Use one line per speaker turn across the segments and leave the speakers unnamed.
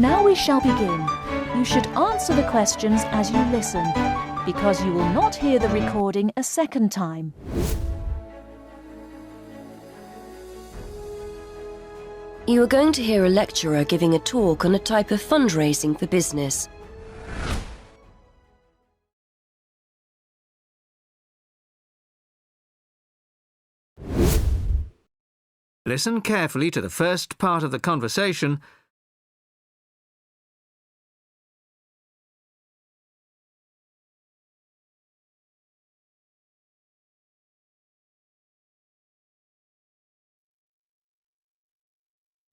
Now we shall begin. You should answer the questions as you listen, because you will not hear the recording a second time.
You are going to hear a lecturer giving a talk on a type of fundraising for business.
Listen carefully to the first part of the conversation .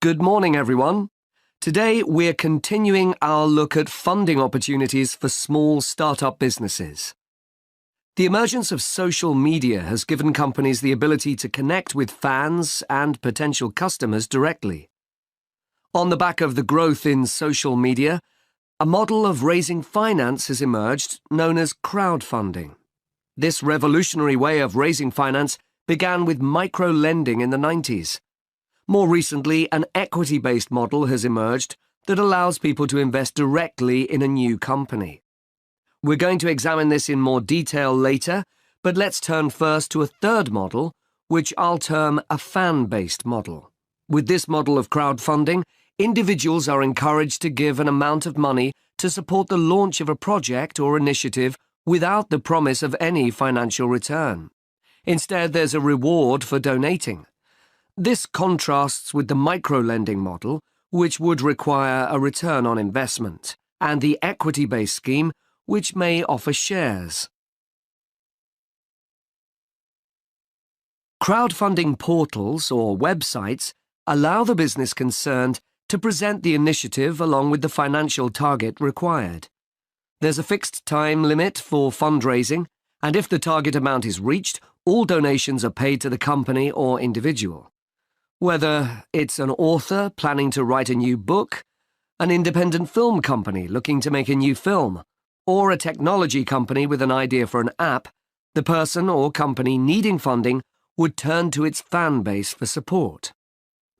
Good morning, everyone. Today, we're continuing our look at funding opportunities for small startup businesses. The emergence of social media has given companies the ability to connect with fans and potential customers directly. On the back of the growth in social media, a model of raising finance has emerged known as crowdfunding. This revolutionary way of raising finance began with micro-lending in the 90s. More recently, an equity-based model has emerged that allows people to invest directly in a new company. We're going to examine this in more detail later, but let's turn first to a third model, which I'll term a fan-based model. With this model of crowdfunding, individuals are encouraged to give an amount of money to support the launch of a project or initiative without the promise of any financial return. Instead, there's a reward for donating. This contrasts with the micro-lending model, which would require a return on investment, and the equity-based scheme, which may offer shares. Crowdfunding portals or websites allow the business concerned to present the initiative along with the financial target required. There's a fixed time limit for fundraising, and if the target amount is reached, all donations are paid to the company or individual. Whether it's an author planning to write a new book, an independent film company looking to make a new film, or a technology company with an idea for an app, the person or company needing funding would turn to its fan base for support.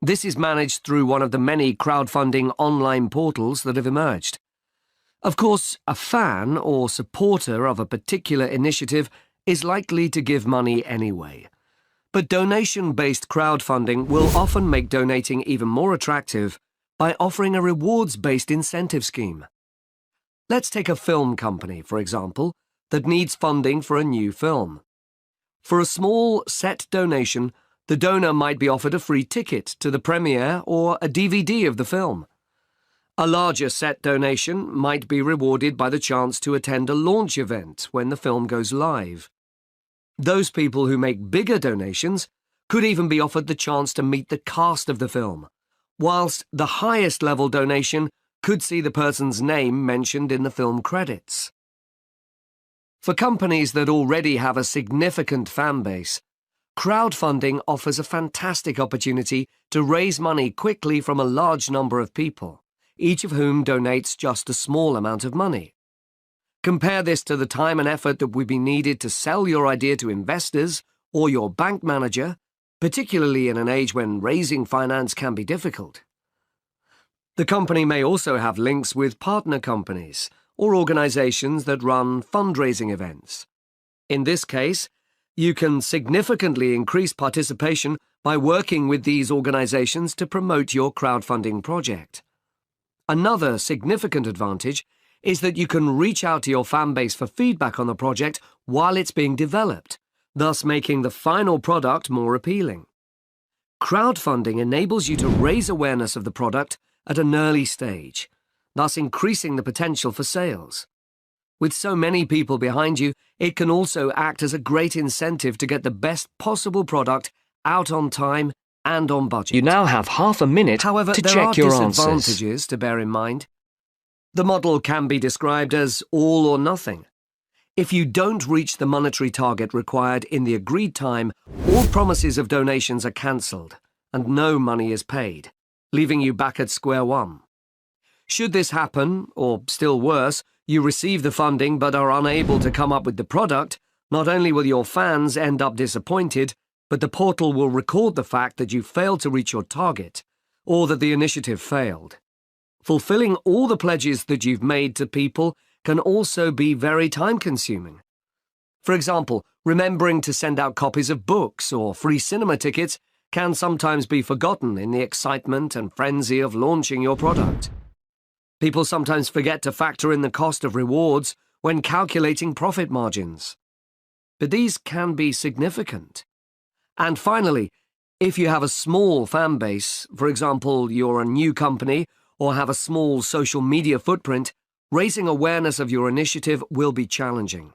This is managed through one of the many crowdfunding online portals that have emerged. Of course, a fan or supporter of a particular initiative is likely to give money anyway. But donation-based crowdfunding will often make donating even more attractive by offering a rewards-based incentive scheme. Let's take a film company, for example, that needs funding for a new film. For a small set donation, the donor might be offered a free ticket to the premiere or a DVD of the film. A larger set donation might be rewarded by the chance to attend a launch event when the film goes live. Those people who make bigger donations could even be offered the chance to meet the cast of the film, whilst the highest level donation could see the person's name mentioned in the film credits. For companies that already have a significant fan base, crowdfunding offers a fantastic opportunity to raise money quickly from a large number of people, each of whom donates just a small amount of money. Compare this to the time and effort that would be needed to sell your idea to investors or your bank manager, particularly in an age when raising finance can be difficult. The company may also have links with partner companies or organizations that run fundraising events. In this case, you can significantly increase participation by working with these organizations to promote your crowdfunding project. Another significant advantage is that you can reach out to your fan base for feedback on the project while it's being developed, thus making the final product more appealing. Crowdfunding enables you to raise awareness of the product at an early stage, thus increasing the potential for sales. With so many people behind you, it can also act as a great incentive to get the best possible product out on time and on budget.
You now have half a minute
However,
to
there
check
are
your answers.
disadvantages to bear in mind. The model can be described as all or nothing. If you don't reach the monetary target required in the agreed time, all promises of donations are cancelled and no money is paid, leaving you back at square one. Should this happen, or still worse, you receive the funding but are unable to come up with the product, not only will your fans end up disappointed, but the portal will record the fact that you failed to reach your target, or that the initiative failed. Fulfilling all the pledges that you've made to people can also be very time-consuming. For example, remembering to send out copies of books or free cinema tickets can sometimes be forgotten in the excitement and frenzy of launching your product. People sometimes forget to factor in the cost of rewards when calculating profit margins. But these can be significant. And finally, if you have a small fan base, for example, you're a new company or have a small social media footprint, raising awareness of your initiative will be challenging.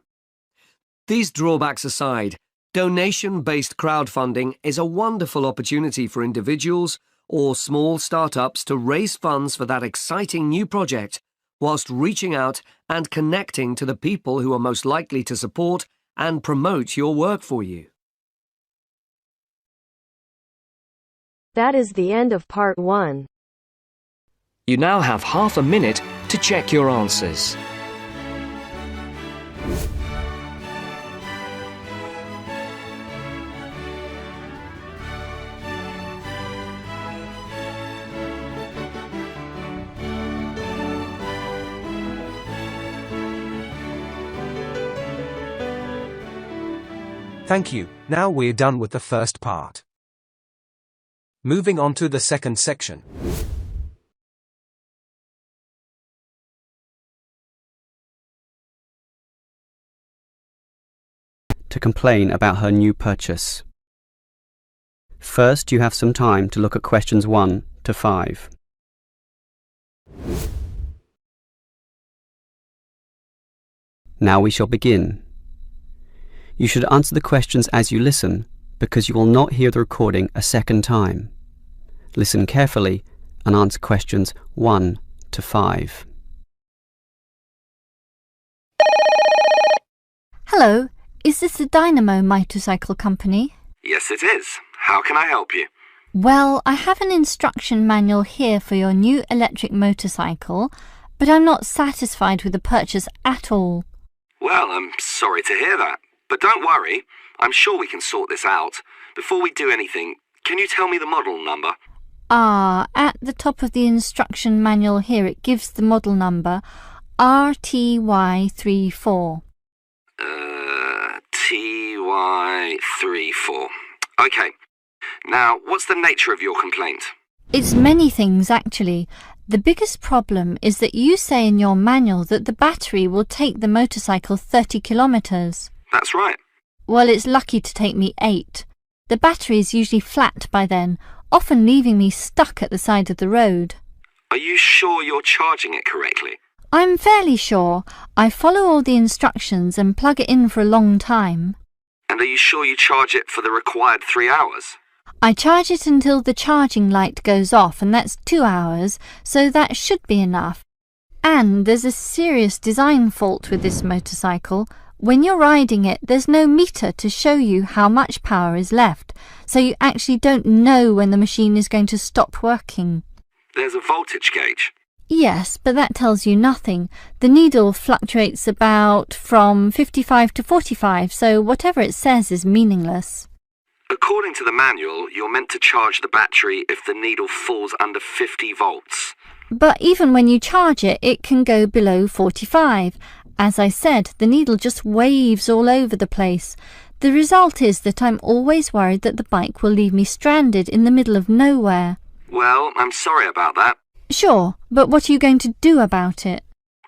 These drawbacks aside, donation-based crowdfunding is a wonderful opportunity for individuals or small startups to raise funds for that exciting new project whilst reaching out and connecting to the people who are most likely to support and promote your work for you.
That is the end of part 1.
You now have half a minute to check your answers.
Thank you. Now we're done with the first part. Moving on to the second section.
To complain about her new purchase. First, you have some time to look at questions 1 to 5. Now we shall begin. You should answer the questions as you listen, because you will not hear the recording a second time. Listen carefully and answer questions 1 to 5.
Hello, is this the Dynamo Motorcycle Company?
Yes, it is. How can I help you?
Well, I have an instruction manual here for your new electric motorcycle, but I'm not satisfied with the purchase at all.
Well, I'm sorry to hear that. But don't worry, I'm sure we can sort this out. Before we do anything, can you tell me the model number?
At the top of the instruction manual here it gives the model number RTY34.
TY34. Okay. Now, what's the nature of your complaint?
It's many things, actually. The biggest problem is that you say in your manual that the battery will take the motorcycle 30 kilometres.
That's right.
Well, it's lucky to take me 8. The battery is usually flat by then, often leaving me stuck at the side of the road.
Are you sure you're charging it correctly?
I'm fairly sure. I follow all the instructions and plug it in for a long time.
And are you sure you charge it for the required 3 hours?
I charge it until the charging light goes off, and that's 2 hours, so that should be enough. And there's a serious design fault with this motorcycle. When you're riding it, there's no meter to show you how much power is left, so you actually don't know when the machine is going to stop working.
There's a voltage gauge.
Yes, but that tells you nothing. The needle fluctuates about from 55 to 45, so whatever it says is meaningless.
According to the manual, you're meant to charge the battery if the needle falls under 50 volts.
But even when you charge it, it can go below 45. As I said, the needle just waves all over the place. The result is that I'm always worried that the bike will leave me stranded in the middle of nowhere.
Well, I'm sorry about that.
Sure, but what are you going to do about it?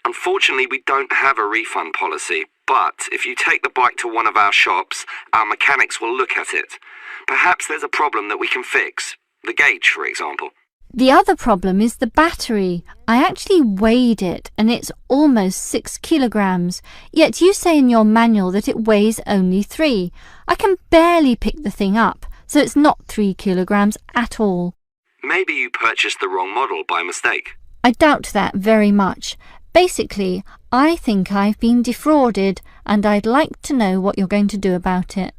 Unfortunately, we don't have a refund policy, but if you take the bike to one of our shops, our mechanics will look at it. Perhaps there's a problem that we can fix. The gauge, for example.
The other problem is the battery. I actually weighed it, and it's almost 6 kilograms, yet you say in your manual that it weighs only 3. I can barely pick the thing up, so it's not 3 kilograms at all.
Maybe you purchased the wrong model by mistake.
I doubt that very much. Basically, I think I've been defrauded, and I'd like to know what you're going to do about it.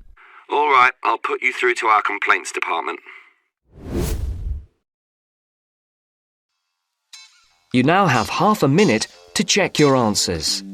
All right, I'll put you through to our complaints department.
You now have half a minute to check your answers.